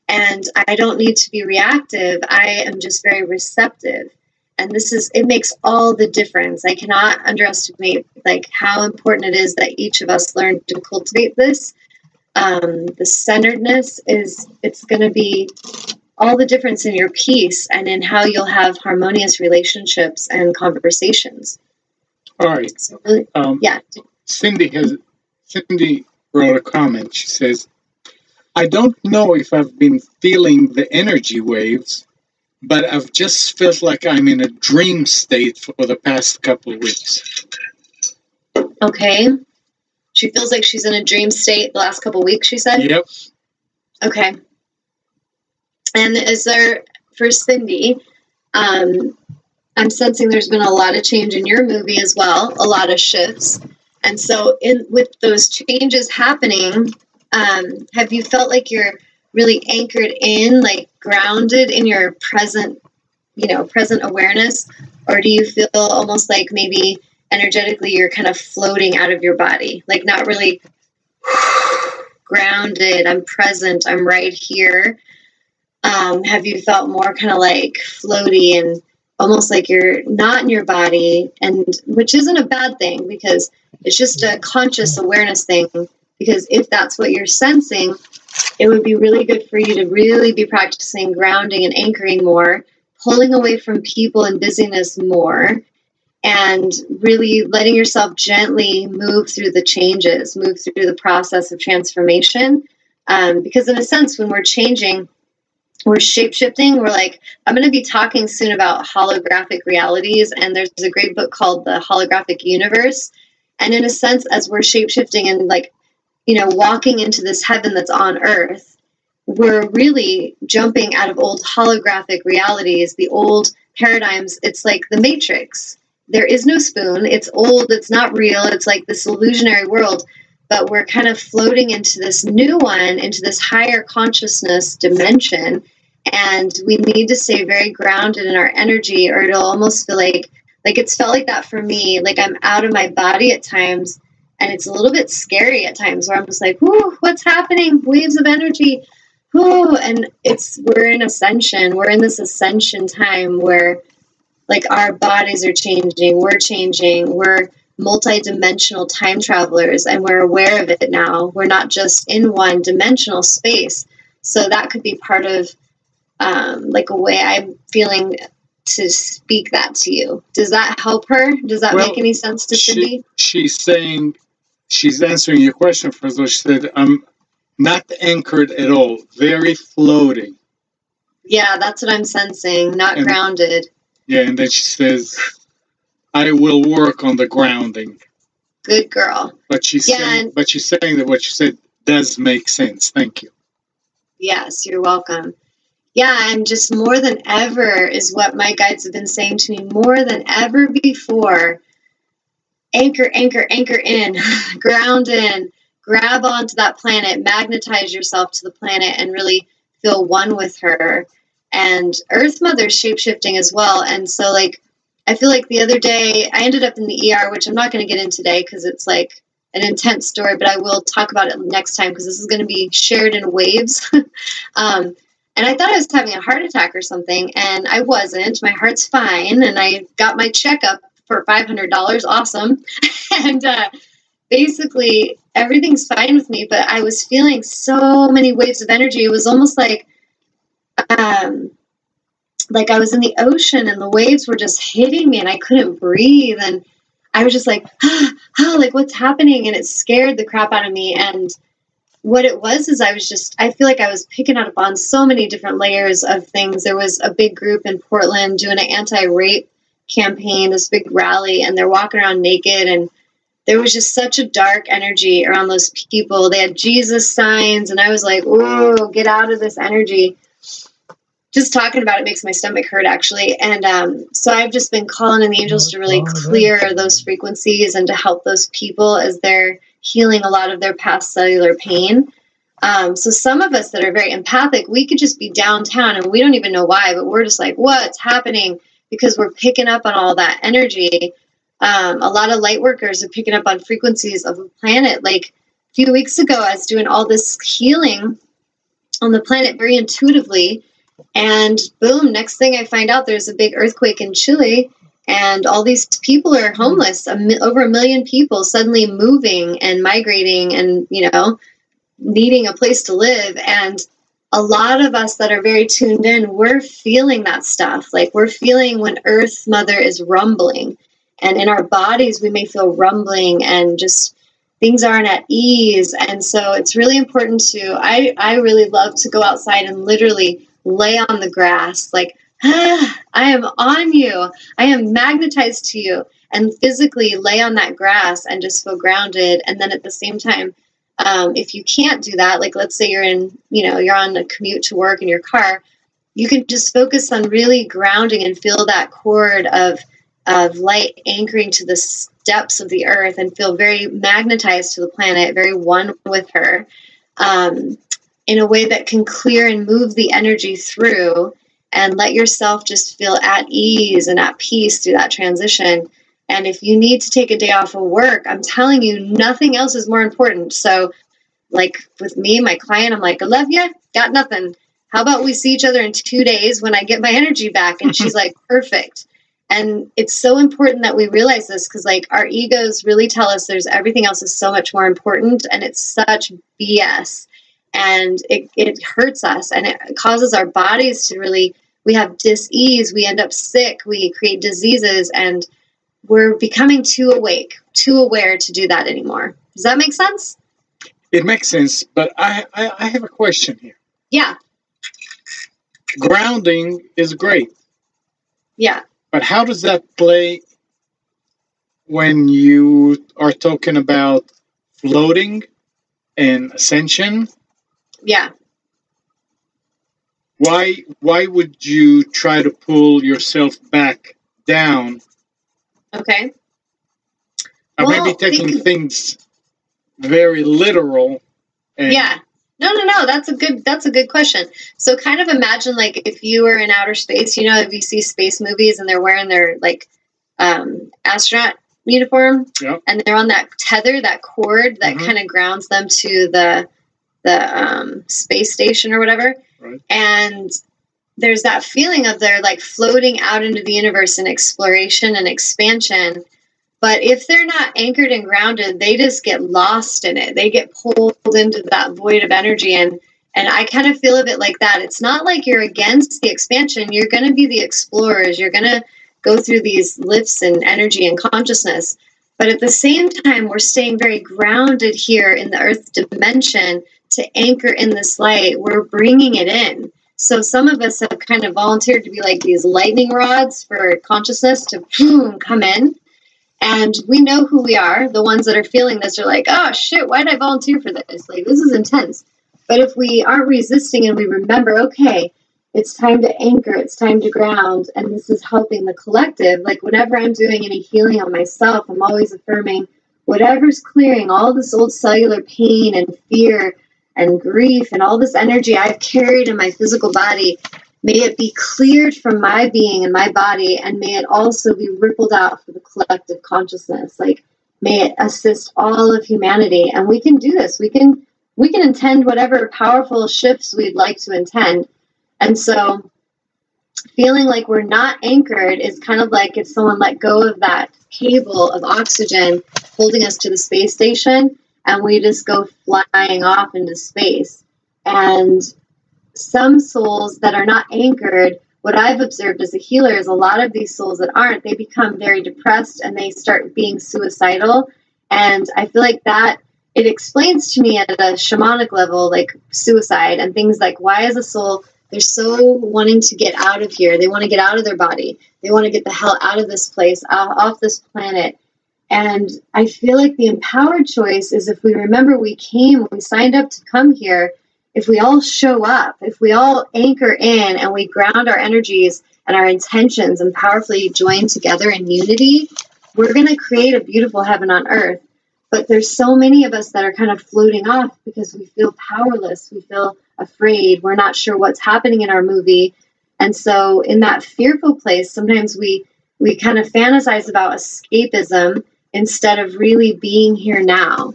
And I don't need to be reactive. I am just very receptive. And it makes all the difference. I cannot underestimate like how important it is that each of us learn to cultivate this. The centeredness it's going to be all the difference in your peace and in how you'll have harmonious relationships and conversations. All right. So really, yeah. Cindy wrote a comment. She says, I don't know if I've been feeling the energy waves, but I've just felt like I'm in a dream state for the past couple of weeks. Okay. She feels like she's in a dream state the last couple of weeks, she said? Yep. Okay. And is there, for Cindy, I'm sensing there's been a lot of change in your movie as well, a lot of shifts. And so with those changes happening, have you felt like you're really anchored in, like grounded in your present awareness? Or do you feel almost like maybe energetically you're kind of floating out of your body, like not really grounded? I'm present. I'm right here. Have you felt more kind of like floaty and almost like you're not in your body, and which isn't a bad thing because it's just a conscious awareness thing. Because if that's what you're sensing, it would be really good for you to really be practicing grounding and anchoring more, pulling away from people and busyness more, and really letting yourself gently move through the changes, move through the process of transformation. Because in a sense, when we're changing, we're shape-shifting. We're like, I'm going to be talking soon about holographic realities, and there's a great book called The Holographic Universe. And in a sense, as we're shape-shifting and like, walking into this heaven that's on earth, we're really jumping out of old holographic realities, the old paradigms. It's like the Matrix. There is no spoon. It's old. It's not real. It's like this illusionary world. But we're kind of floating into this new one, into this higher consciousness dimension. And we need to stay very grounded in our energy, or it'll almost feel like it's felt like that for me. Like I'm out of my body at times, and it's a little bit scary at times where I'm just like, whoo, what's happening? Waves of energy. Whoo. And we're in ascension. We're in this ascension time where like our bodies are changing. We're changing. We're multi-dimensional time travelers, and we're aware of it now. We're not just in one dimensional space. So that could be part of like a way I'm feeling to speak that to you. Does that help her? Does that make any sense to Cindy? She's saying, she's answering your question first. She said, I'm not anchored at all, very floating. Yeah, that's what I'm sensing, not grounded. Yeah, and then she says, I will work on the grounding. Good girl. But she's saying that what you said does make sense. Thank you. Yes, you're welcome. Yeah, and just more than ever is what my guides have been saying to me more than ever before. Anchor, anchor, anchor in, ground in, grab onto that planet, magnetize yourself to the planet and really feel one with her. And Earth Mother's shape-shifting as well. And so like, I feel like the other day I ended up in the ER, which I'm not going to get into today because it's like an intense story, but I will talk about it next time because this is going to be shared in waves. And I thought I was having a heart attack or something, and I wasn't. My heart's fine, and I got my checkup for $500. Awesome. And basically, everything's fine with me, but I was feeling so many waves of energy. It was almost like I was in the ocean, and the waves were just hitting me, and I couldn't breathe, and I was just like, like, what's happening? And it scared the crap out of me, and what it was is I feel like I was picking up on so many different layers of things. There was a big group in Portland doing an anti-rape campaign, this big rally, and they're walking around naked, and there was just such a dark energy around those people. They had Jesus signs, and I was like, whoa, get out of this energy. Just talking about it makes my stomach hurt, actually. And so I've just been calling in the angels to really clear those frequencies and to help those people as they're healing a lot of their past cellular pain. So some of us that are very empathic, we could just be downtown and we don't even know why, but we're just like, what's happening? Because we're picking up on all that energy. A lot of light workers are picking up on frequencies of the planet. Like a few weeks ago, I was doing all this healing on the planet very intuitively. And boom, next thing I find out, there's a big earthquake in Chile, and all these people are homeless. Over 1 million people suddenly moving and migrating and, you know, needing a place to live. And a lot of us that are very tuned in, we're feeling that stuff. Like, we're feeling when Earth Mother is rumbling. And in our bodies, we may feel rumbling and just things aren't at ease. And so it's really important to, I really love to go outside and literally lay on the grass, like, I am on you. I am magnetized to you, and physically lay on that grass and just feel grounded. And then at the same time, if you can't do that, like let's say you're in, you know, you're on a commute to work in your car, you can just focus on really grounding and feel that cord of light anchoring to the depths of the earth and feel very magnetized to the planet, very one with her, in a way that can clear and move the energy through, and let yourself just feel at ease and at peace through that transition. And if you need to take a day off of work, I'm telling you, nothing else is more important. So like with me, my client, I'm like, I love you, got nothing. How about we see each other in 2 days when I get my energy back? And she's like, perfect. And it's so important that we realize this, because like our egos really tell us there's everything else is so much more important, and it's such BS. And it hurts us, and it causes our bodies to really, we have dis-ease, we end up sick, we create diseases, and we're becoming too awake, too aware to do that anymore. Does that make sense? It makes sense, but I have a question here. Yeah. Grounding is great. Yeah. But how does that play when you are talking about floating and ascension? Yeah. Why would you try to pull yourself back down? Okay. I may be taking things very literal. Yeah. No. That's a good question. So kind of imagine like if you were in outer space, you know, if you see space movies and they're wearing their like astronaut uniform, yep, and they're on that tether, that cord that kind of grounds them to the space station or whatever. Right. And there's that feeling of they're like floating out into the universe in exploration and expansion. But if they're not anchored and grounded, they just get lost in it. They get pulled into that void of energy. And I kind of feel a bit like that. It's not like you're against the expansion. You're going to be the explorers. You're going to go through these lifts in energy and consciousness. But at the same time, we're staying very grounded here in the earth dimension to anchor in this light. We're bringing it in. So some of us have kind of volunteered to be like these lightning rods for consciousness to boom, come in. And we know who we are. The ones that are feeling this are like, oh shit, why did I volunteer for this? Like, this is intense. But if we aren't resisting and we remember, okay, it's time to anchor, it's time to ground, and this is helping the collective. Like whenever I'm doing any healing on myself, I'm always affirming whatever's clearing all this old cellular pain and fear and grief and all this energy I've carried in my physical body. May it be cleared from my being and my body, and may it also be rippled out for the collective consciousness. Like, may it assist all of humanity. And we can do this. We can intend whatever powerful shifts we'd like to intend. And so feeling like we're not anchored is kind of like if someone let go of that cable of oxygen holding us to the space station, and we just go flying off into space. And some souls that are not anchored, what I've observed as a healer is a lot of these souls that aren't, they become very depressed and they start being suicidal. And I feel like that, it explains to me at a shamanic level, like suicide and things like, why is a soul, they're so wanting to get out of here. They want to get out of their body. They want to get the hell out of this place, off this planet. And I feel like the empowered choice is if we remember we signed up to come here. If we all show up, if we all anchor in and we ground our energies and our intentions and powerfully join together in unity, we're going to create a beautiful heaven on earth. But there's so many of us that are kind of floating off because we feel powerless. We feel afraid. We're not sure what's happening in our movie. And so in that fearful place, sometimes we kind of fantasize about escapism instead of really being here now.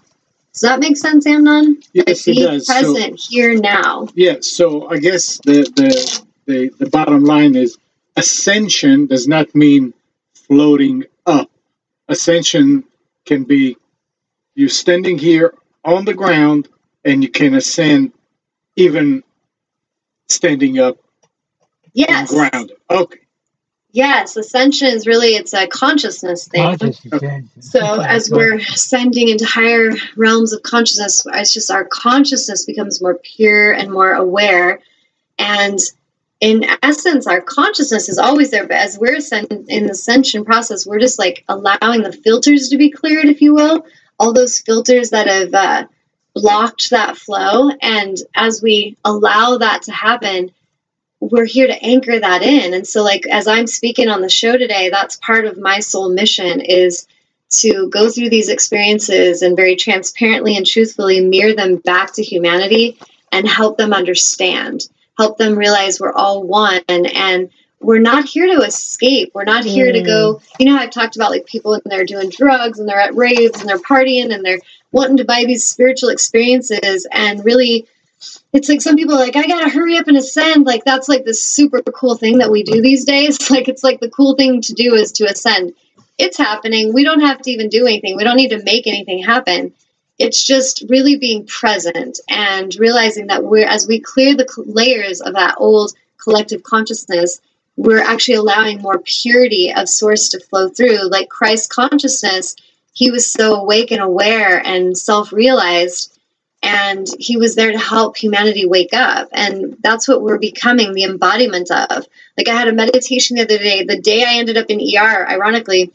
Does that make sense, Amnon? Yes, it does. Be present here now. Yeah, so I guess the bottom line is ascension does not mean floating up. Ascension can be you standing here on the ground, and you can ascend even standing up Yes. on ground. Okay. Yes, ascension is really, it's a consciousness thing. So as we're ascending into higher realms of consciousness, it's just our consciousness becomes more pure and more aware. And in essence, our consciousness is always there. But as we're in the ascension process, we're just like allowing the filters to be cleared, if you will. All those filters that have blocked that flow. And as we allow that to happen, we're here to anchor that in. And so, like, as I'm speaking on the show today, that's part of my soul mission, is to go through these experiences and very transparently and truthfully mirror them back to humanity and help them understand, help them realize we're all one. And we're not here to escape. We're not here to go, you know, I've talked about like people and they're doing drugs and they're at raves and they're partying and they're wanting to buy these spiritual experiences, and really it's like some people are like, I gotta hurry up and ascend. Like that's like this super cool thing that we do these days. Like it's like the cool thing to do is to ascend. It's happening. We don't have to even do anything. We don't need to make anything happen. It's just really being present and realizing that as we clear the layers of that old collective consciousness, we're actually allowing more purity of source to flow through. Like Christ consciousness, he was so awake and aware and self-realized, and he was there to help humanity wake up. And that's what we're becoming the embodiment of. Like I had a meditation the other day, the day I ended up in ER, ironically,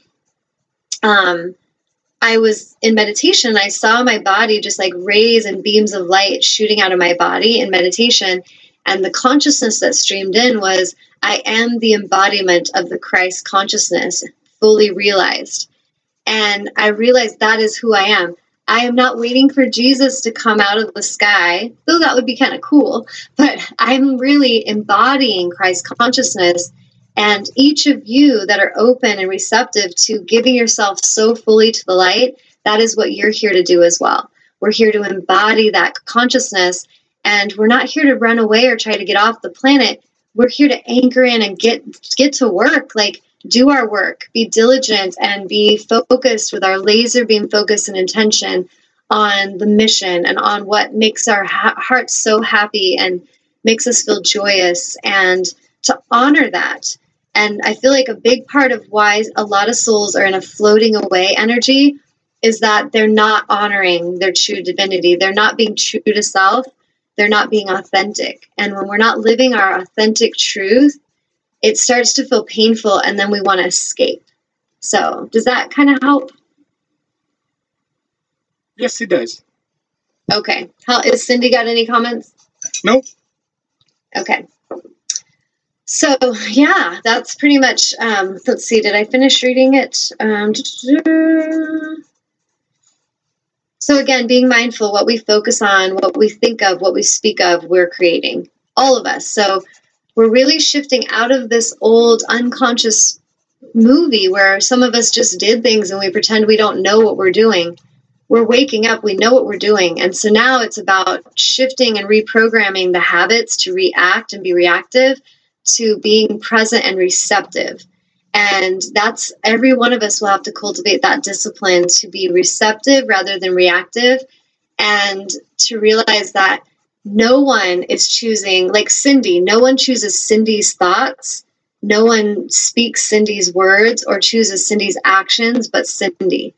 I was in meditation. I saw my body just like rays and beams of light shooting out of my body in meditation. And the consciousness that streamed in was, I am the embodiment of the Christ consciousness, fully realized. And I realized that is who I am. I am not waiting for Jesus to come out of the sky, though that would be kind of cool, but I'm really embodying Christ consciousness. And each of you that are open and receptive to giving yourself so fully to the light, that is what you're here to do as well. We're here to embody that consciousness, and we're not here to run away or try to get off the planet. We're here to anchor in and get to work, like do our work, be diligent, and be focused with our laser beam focus and intention on the mission and on what makes our hearts so happy and makes us feel joyous, and to honor that. And I feel like a big part of why a lot of souls are in a floating away energy is that they're not honoring their true divinity. They're not being true to self. They're not being authentic. And when we're not living our authentic truth, it starts to feel painful, and then we want to escape. So does that kind of help? Yes, it does. Okay. Is Cindy got any comments? Nope. Okay. So, yeah, that's pretty much, let's see, did I finish reading it? So again, being mindful, what we focus on, what we think of, what we speak of, we're creating. All of us. So we're really shifting out of this old unconscious movie where some of us just did things and we pretend we don't know what we're doing. We're waking up, we know what we're doing. And so now it's about shifting and reprogramming the habits to react and be reactive, to being present and receptive. And that's, every one of us will have to cultivate that discipline to be receptive rather than reactive, and to realize that no one is choosing, like Cindy, no one chooses Cindy's thoughts. No one speaks Cindy's words or chooses Cindy's actions but Cindy.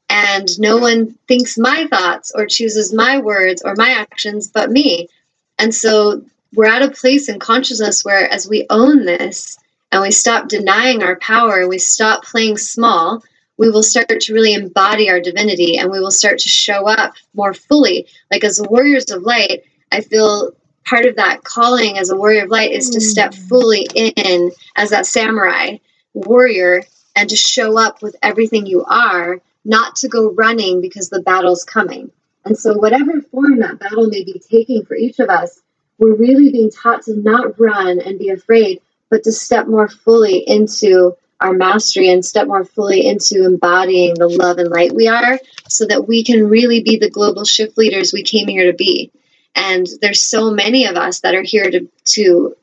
And no one thinks my thoughts or chooses my words or my actions but me. And so we're at a place in consciousness where, as we own this and we stop denying our power and we stop playing small, we will start to really embody our divinity, and we will start to show up more fully. Like as warriors of light, I feel part of that calling as a warrior of light is to step fully in as that samurai warrior and to show up with everything you are, not to go running because the battle's coming. And so whatever form that battle may be taking for each of us, we're really being taught to not run and be afraid, but to step more fully into our mastery and step more fully into embodying the love and light we are, so that we can really be the global shift leaders we came here to be. And there's so many of us that are here to